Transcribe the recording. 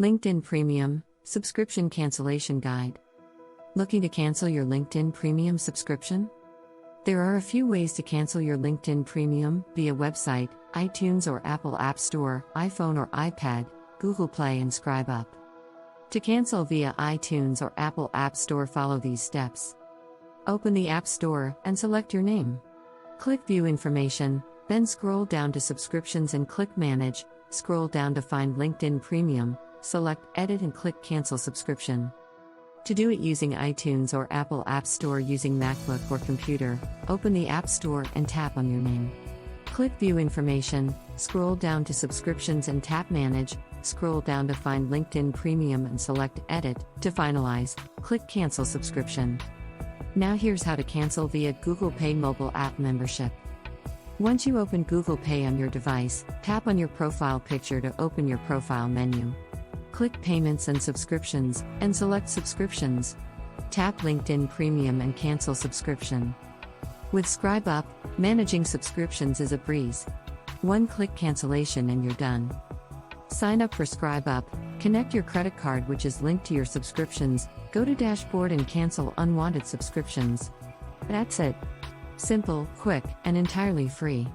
LinkedIn Premium Subscription Cancellation Guide. Looking to cancel your LinkedIn Premium subscription? There are a few ways to cancel your LinkedIn Premium via website, iTunes or Apple App Store, iPhone or iPad, Google Play, and ScribeUp. To cancel via iTunes or Apple App Store, follow these steps. Open the App Store and select your name. Click View Information, then scroll down to Subscriptions and click Manage. Scroll down to find LinkedIn Premium, select Edit and click Cancel Subscription. To do it using iTunes or Apple App Store using MacBook or computer, open the App Store and tap on your name. Click View Information, scroll down to Subscriptions and tap Manage. Scroll down to find LinkedIn Premium and select Edit. To finalize, click Cancel Subscription. Now here's how to cancel via Google Pay mobile app membership. Once you open Google Pay on your device, tap on your profile picture to open your profile menu. Click Payments and Subscriptions, and select Subscriptions. Tap LinkedIn Premium and cancel subscription. With ScribeUp, managing subscriptions is a breeze. One-click cancellation and you're done. Sign up for ScribeUp, connect your credit card which is linked to your subscriptions, go to Dashboard and cancel unwanted subscriptions. That's it. Simple, quick, and entirely free.